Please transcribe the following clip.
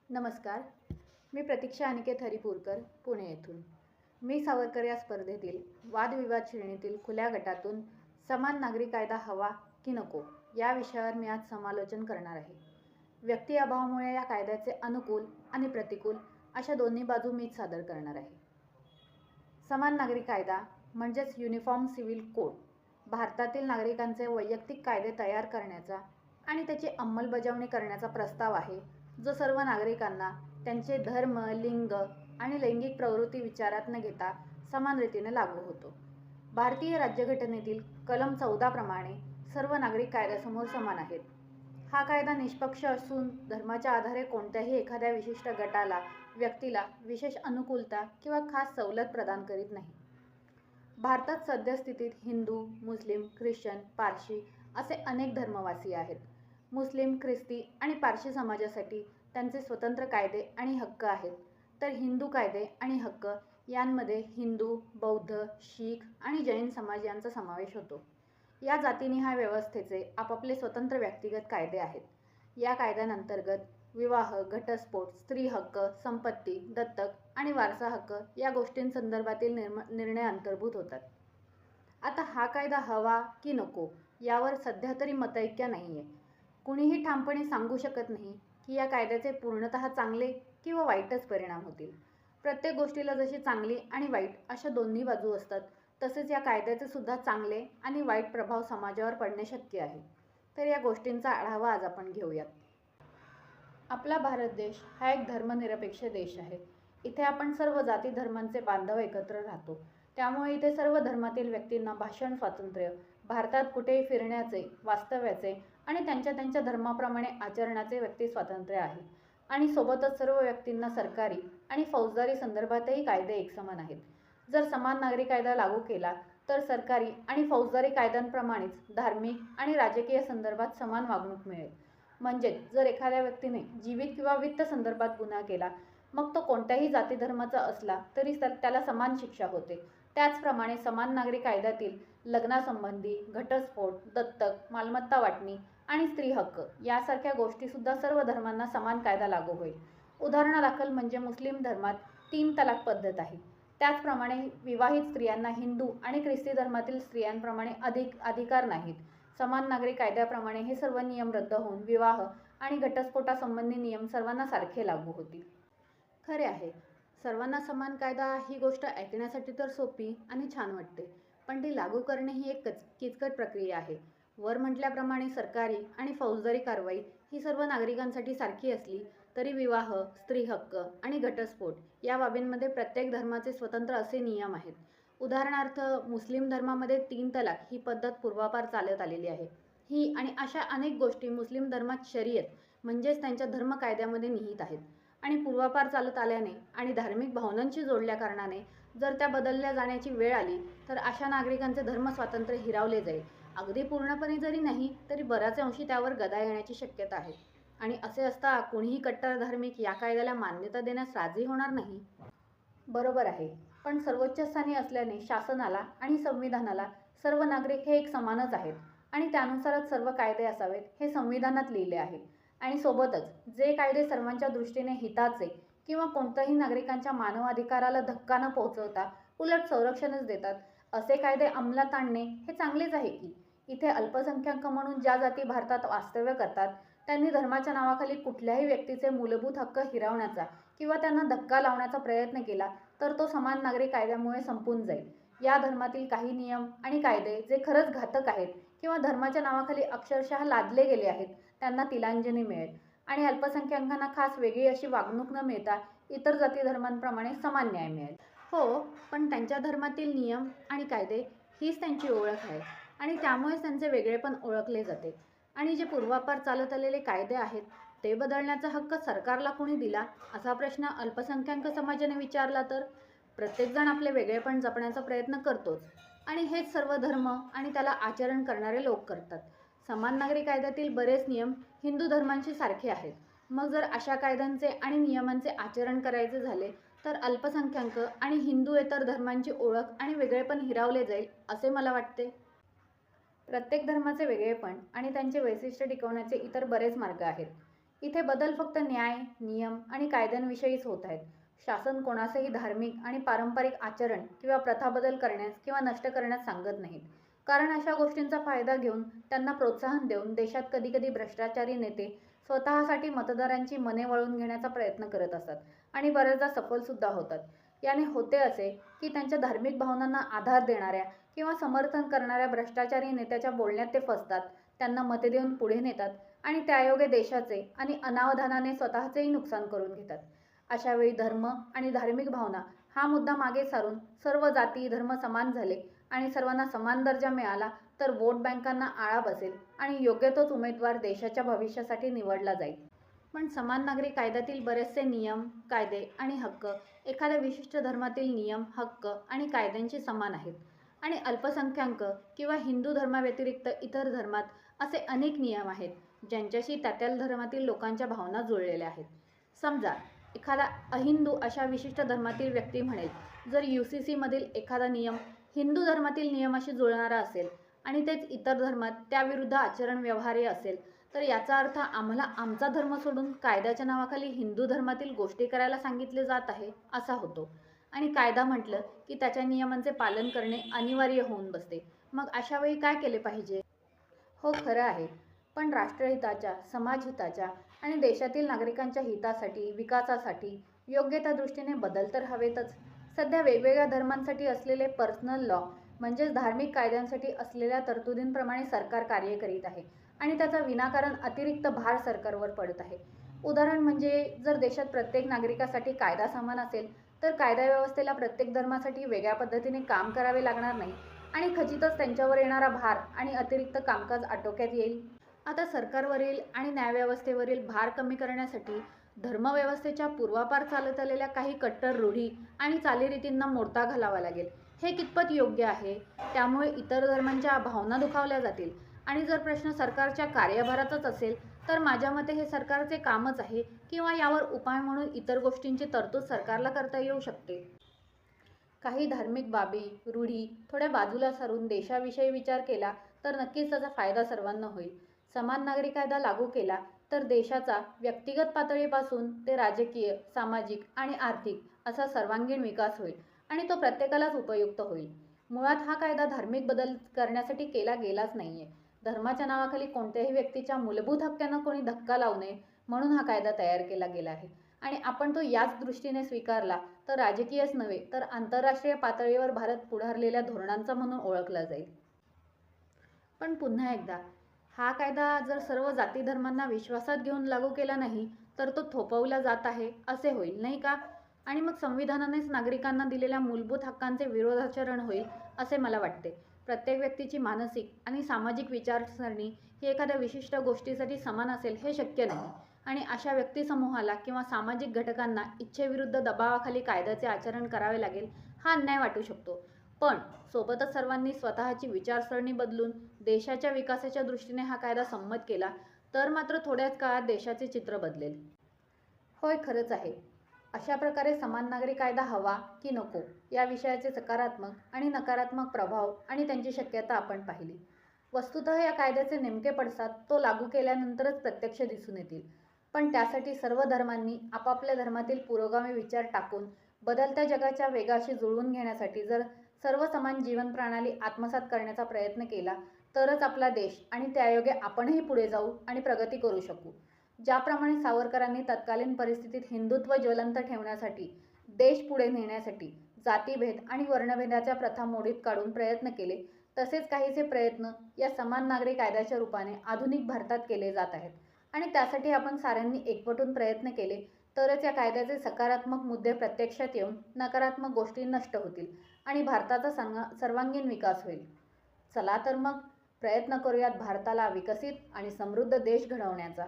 नमस्कार. मी प्रतीक्षा अनिकेत हरिपूरकर, पुणे येथून. मी सावरकर या स्पर्धेतील वादविवाद श्रेणीतील खुल्या गटातून समान नागरी कायदा हवा की नको या विषयावर मी आज समालोचन करणार आहे. व्यक्ती अभावामुळे या कायद्याचे अनुकूल आणि प्रतिकूल अशा दोन्ही बाजू मीच सादर करणार आहे. समान नागरी कायदा म्हणजेच युनिफॉर्म सिव्हिल कोड भारतातील नागरिकांचे वैयक्तिक कायदे तयार करण्याचा आणि त्याची अंमलबजावणी करण्याचा प्रस्ताव आहे, जो सर्व नागरिकांना त्यांचे धर्म, लिंग आणि लैंगिक प्रवृत्ती विचारात न घेता समान रीतीने लागू होतो. भारतीय राज्यघटनेतील कलम 14 प्रमाणे सर्व नागरिक कायद्यासमोर समान आहेत. हा कायदा निष्पक्ष असून धर्माच्या आधारे कोणत्याही एखाद्या विशिष्ट गटाला, व्यक्तीला विशेष अनुकूलता किंवा खास सवलत प्रदान करीत नाही. भारतात सद्यस्थितीत हिंदू, मुस्लिम, ख्रिश्चन, पारशी असे अनेक धर्मवासी आहेत. मुस्लिम, ख्रिस्ती आणि पारशी समाजासाठी त्यांचे स्वतंत्र कायदे आणि हक्क आहेत, तर हिंदू कायदे आणि हक्क यांमध्ये हिंदू, बौद्ध, शीख आणि जैन समाज यांचा समावेश होतो. या जातीनिहाय व्यवस्थेचे आपापले स्वतंत्र व्यक्तिगत कायदे आहेत. या कायद्यांअंतर्गत विवाह, घटस्फोट, स्त्री हक्क, संपत्ती, दत्तक आणि वारसा हक्क या गोष्टींसंदर्भातील निर्णय अंतर्भूत होतात. आता हा कायदा हवा की नको यावर सध्या तरी मतैक्य नाहीये. कुणीही ठामपणे सांगू शकत नाही की या कायद्याचे पूर्णतः चांगले किंवा वाईटच परिणाम होतील. प्रत्येक गोष्टीला जशी चांगली आणि वाईट अशा दोन्ही बाजू असतात, तसेच या कायद्याचे सुद्धा चांगले आणि वाईट प्रभाव समाजावर पडणे शक्य आहे. तर या गोष्टींचा आढावा आज आपण घेऊयात. आपला भारत देश हा एक धर्मनिरपेक्ष देश आहे. इथे आपण सर्व जाती धर्मांचे बांधव एकत्र राहतो. त्यामुळे इथे सर्व धर्मातील व्यक्तींना भाषण स्वातंत्र्य, भारतात कुठेही फिरण्याचे, वास्तव्याचे आणि त्यांच्या धर्माप्रमाणे आचरणाचे व्यक्ती स्वातंत्र्य आहे. आणि सोबतच सर्व व्यक्तींना सरकारी आणि फौजदारी संदर्भातही कायदे एकसमान आहेत. जर समान नागरी कायदा लागू केला तर सरकारी आणि फौजदारी कायद्यांप्रमाणेच धार्मिक आणि राजकीय संदर्भात समान वागणूक मिळेल. म्हणजेच जर एखाद्या व्यक्तीने जीवित किंवा वित्त संदर्भात गुन्हा केला, मग तो कोणत्याही जाती धर्माचा असला तरी त्याला समान शिक्षा होते. त्याचप्रमाणे समान नागरी कायद्यातील लग्नासंबंधी, घटस्फोट, दत्तक, मालमत्ता वाटणी आणि स्त्री हक्क यासारख्या गोष्टीसुद्धा सर्व धर्मांना समान कायदा लागू होईल. उदाहरणादाखल म्हणजे मुस्लिम धर्मात 3 तलाक पद्धत आहे. त्याचप्रमाणे विवाहित स्त्रियांना हिंदू आणि ख्रिस्ती धर्मातील स्त्रियांप्रमाणे अधिकार नाहीत. समान नागरी कायद्याप्रमाणे हे सर्व नियम रद्द होऊन विवाह आणि घटस्फोटासंबंधी नियम सर्वांना सारखे लागू होतील. खरे आहे, सर्वांना समान कायदा ही गोष्ट ऐकण्यासाठी तर सोपी आणि छान वाटते, पण ती लागू करणे ही एक किचकट प्रक्रिया आहे. वर म्हटल्याप्रमाणे सरकारी आणि फौजदारी कारवाई ही सर्व नागरिकांसाठी सारखी असली तरी विवाह, स्त्री हक्क आणि घटस्फोट या बाबींमध्ये प्रत्येक धर्माचे स्वतंत्र असे नियम आहेत. उदाहरणार्थ, मुस्लिम धर्मामध्ये 3 तलाक ही पद्धत पूर्वापार चालत आलेली आहे. ही आणि अशा अनेक गोष्टी मुस्लिम धर्मात शरीयत म्हणजेच त्यांच्या धर्म कायद्यामध्ये निहित आहेत आणि पूर्वापार चालत आल्याने आणि धार्मिक भावनांशी जोडल्या कारणाने जर त्या बदलल्या जाण्याची वेळ आली तर अशा नागरिकांचे धर्म स्वातंत्र्य हिरावले जाईल. अगदी पूर्णपणे जरी नाही तरी बऱ्याच अंशी त्यावर गदा येण्याची शक्यता आहे. आणि असे असता कोणीही कट्टर धार्मिक या कायद्याला मान्यता देण्यास राजी होणार नाही. बरोबर आहे, पण सर्वोच्च स्थानी असल्याने शासनाला आणि संविधानाला सर्व नागरिक हे एक समानच आहेत आणि त्यानुसारच सर्व कायदे असावेत हे संविधानात लिहिले आहे. आणि सोबतच जे कायदे सर्वांच्या दृष्टीने हिताचे किंवा कोणत्याही नागरिकांच्या मानवाधिकाराला धक्का न पोहोचवता उलट संरक्षणच देतात, असे कायदे अंमलात आणणे हे चांगलेच आहे की. इथे अल्पसंख्याक म्हणून ज्या जाती भारतात वास्तव्य करतात त्यांनी धर्माच्या नावाखाली कुठल्याही व्यक्तीचे मूलभूत हक्क हिरावण्याचा किंवा त्यांना धक्का लावण्याचा प्रयत्न केला तर तो समान नागरी कायद्यामुळे संपून जाईल. या धर्मातील काही नियम आणि कायदे जे खरंच घातक आहेत किंवा धर्माच्या नावाखाली अक्षरशः लादले गेले आहेत त्यांना तिलांजली मिळेल आणि अल्पसंख्याकांना खास वेगळी अशी वागणूक न मिळता इतर जाती धर्मांप्रमाणे समान न्याय मिळेल. हो, पण त्यांच्या धर्मातील नियम आणि कायदे हीच त्यांची ओळख आहे आणि त्यामुळेच त्यांचे वेगळेपण ओळखले जाते. आणि जे पूर्वापार चालत आलेले कायदे आहेत ते बदलण्याचा हक्क सरकारला कोणी दिला, असा प्रश्न अल्पसंख्याक समाजाने विचारला तर प्रत्येकजण आपले वेगळेपण जपण्याचा प्रयत्न करतोच आणि हेच सर्व धर्म आणि त्याला आचरण करणारे लोक करतात. समान नागरी कायद्यातील बरेच नियम हिंदू धर्मांशी सारखे आहेत. मग जर अशा कायद्यांचे आणि नियमांचे आचरण करायचे झाले तर अल्पसंख्याक आणि हिंदूएतर धर्मांची ओळख आणि वेगळेपण हिरावले जाईल असे मला वाटते. प्रत्येक धर्माचे वेगळेपण आणि त्यांचे वैशिष्ट्य टिकवण्याचे इतर बरेच मार्ग आहेत. इथे बदल फक्त न्याय, नियम आणि कायद्यांविषयीच होत आहेत. शासन कोणासही धार्मिक आणि पारंपरिक आचरण किंवा प्रथा बदल करण्यास किंवा नष्ट करण्यास सांगत नाहीत. कारण अशा गोष्टींचा फायदा घेऊन त्यांना प्रोत्साहन देऊन देशात कधीकधी भ्रष्टाचारी नेते स्वतःसाठी मतदारांची मने वळवून घेण्याचा प्रयत्न करत असतात आणि बऱ्याचदा सफल सुद्धा होतात. याने होते असे की त्यांच्या धार्मिक भावनांना आधार देणाऱ्या किंवा समर्थन करणाऱ्या भ्रष्टाचारी नेत्याच्या बोलण्यात ते फसतात, त्यांना मते देऊन पुढे नेतात आणि त्यायोगे देशाचे आणि अनावधानाने स्वतःचेही नुकसान करून घेतात. अशा वेळी धर्म आणि धार्मिक भावना हा मुद्दा मागे सारून सर्व जाती धर्म समान झाले आणि सर्वांना समान दर्जा मिळाला तर वोट बँकांना आळा बसेल आणि योग्य तोच उमेदवार देशाच्या भविष्यासाठी निवडला जाईल. पण समान नागरी कायद्यातील बरेचसे नियम, कायदे आणि हक्क एखाद्या विशिष्ट धर्मातील नियम, हक्क आणि कायद्यांशी समान आहेत आणि अल्पसंख्याक किंवा हिंदू धर्माव्यतिरिक्त इतर धर्मात असे अनेक नियम आहेत ज्यांच्याशी त्या धर्मातील लोकांच्या भावना जुळलेल्या आहेत. समजा एखादा अहिंदू अशा विशिष्ट धर्मातील व्यक्ती म्हणेल, जर UCC मधील एखादा नियम हिंदू धर्मातील नियमाशी जुळणारा असेल आणि तेच इतर धर्मात त्याविरुद्ध आचरण व्यवहार्य असेल तर याचा अर्थ आम्हाला आमचा धर्म सोडून कायद्याच्या नावाखाली हिंदू धर्मातील गोष्टी करायला सांगितले जात आहे असा होतो. आणि कायदा म्हटलं की त्याच्या नियमांचे पालन करणे अनिवार्य होऊन बसते. मग अशा वेळी काय केले पाहिजे? हो, खरं आहे. पण राष्ट्रहिताच्या, समाजहिताच्या आणि देशातील नागरिकांच्या हितासाठी, विकासासाठी योग्य त्या दृष्टीने बदल तर हवेतच. सध्या वेगवेगळ्या धर्मांसाठी असलेले पर्सनल लॉ म्हणजेच धार्मिक कायद्यांसाठी असलेल्या तरतुदींप्रमाणे सरकार कार्य करीत आहे आणि त्याचा विनाकारण अतिरिक्त भार सरकारवर पडत आहे. उदाहरण म्हणजे जर देशात प्रत्येक नागरिकासाठी कायदा समान असेल तर कायदा व्यवस्थेला प्रत्येक धर्मासाठी वेगळ्या पद्धतीने काम करावे लागणार नाही आणि खचितच त्यांच्यावर येणारा भार आणि अतिरिक्त कामकाज आटोक्यात येईल. आता सरकारवरील आणि न्यायव्यवस्थेवरील भार कमी करण्यासाठी धर्मव्यवस्थेच्या पूर्वापार चालत आलेल्या काही कट्टर रूढी आणि चालीरीतींना मोडता घालावा लागेल. हे कितपत योग्य आहे? त्यामुळे इतर धर्मांच्या भावना दुखावल्या जातील आणि जर प्रश्न सरकारच्या कार्यभाराचाच असेल तर माझ्या मते हे सरकारचे कामच आहे किंवा यावर उपाय म्हणून इतर गोष्टींची तरतूद सरकारला करता येऊ शकते. काही धार्मिक बाबी, रूढी थोड्या बाजूला सारून देशाविषयी विचार केला तर नक्कीच त्याचा फायदा सर्वांना होईल. समान नागरी कायदा लागू केला तर देशाचा व्यक्तिगत पातळीपासून ते राजकीय, सामाजिक आणि आर्थिक असा सर्वांगीण विकास होईल आणि तो प्रत्येकालाच उपयुक्त होईल. मुळात हा कायदा धार्मिक बदल करण्यासाठी केला गेलाच नाहीये. धर्माच्या नावाखाली कोणत्याही व्यक्तीच्या मूलभूत हक्कांना कोणी धक्का लावू नये म्हणून हा कायदा तयार केला गेला आहे आणि आपण तो याच दृष्टीने स्वीकारला तर राजकीयच नव्हे तर आंतरराष्ट्रीय पातळीवर भारत पुढारलेल्या धोरणांचा म्हणून ओळखला जाईल. पण पुन्हा एकदा, हा कायदा जर सर्व जाती धर्मांना विश्वासात घेऊन लागू केला नाही तर तो थोपवला जात आहे असे होईल, नाही का? आणि मग संविधानानेच नागरिकांना दिलेल्या मूलभूत हक्कांचे विरोधाचरण होईल असे मला वाटते. प्रत्येक व्यक्तीची मानसिक आणि सामाजिक विचारसरणी ही एखाद्या विशिष्ट गोष्टीसाठी समान असेल हे शक्य नाही आणि अशा व्यक्तिसमूहाला किंवा सामाजिक घटकांना इच्छेविरुद्ध दबावाखाली कायद्याचे आचरण करावे लागेल हा अन्याय वाटू शकतो. पण सोबतच सर्वांनी स्वतःची विचारसरणी बदलून देशाच्या विकासाच्या दृष्टीने हा कायदा संमत केला तर मात्र थोड्याच काळात देशाचे चित्र बदलेल. होय, खरंच आहे. अशा प्रकारे समान नागरी कायदा हवा की नको या विषयाचे सकारात्मक आणि नकारात्मक प्रभाव आणि त्यांची शक्यता आपण पाहिली. वस्तुतः या कायद्याचे नेमके पडसाद तो लागू केल्यानंतरच प्रत्यक्ष दिसून येतील. पण त्यासाठी सर्व धर्मांनी आपापल्या धर्मातील पुरोगामी विचार टाकून बदलत्या जगाच्या वेगाशी जुळवून घेण्यासाठी जर सर्व समान जीवन प्रणाली आत्मसात करण्याचा प्रयत्न केला तरच आपला देश आणि त्यायोगे आपणही पुढे जाऊ आणि प्रगती करू शकू. ज्याप्रमाणे सावरकरांनी तत्कालीन परिस्थितीत हिंदुत्व ज्वलंत ठेवण्यासाठी, देश पुढे नेण्यासाठी जातीभेद आणि वर्णभेदाच्या प्रथा मोडीत काढून प्रयत्न केले, तसेच काहीसे प्रयत्न या समान नागरी कायद्याच्या रूपाने आधुनिक भारतात केले जात आहेत आणि त्यासाठी आपण साऱ्यांनी एकवटून प्रयत्न केले तरच या कायद्याचे सकारात्मक मुद्दे प्रत्यक्षात येऊन नकारात्मक गोष्टी नष्ट होतील आणि भारताचा सर्वांगीण विकास होईल. चला तर मग प्रयत्न करूयात भारताला विकसित आणि समृद्ध देश घडवण्याचा.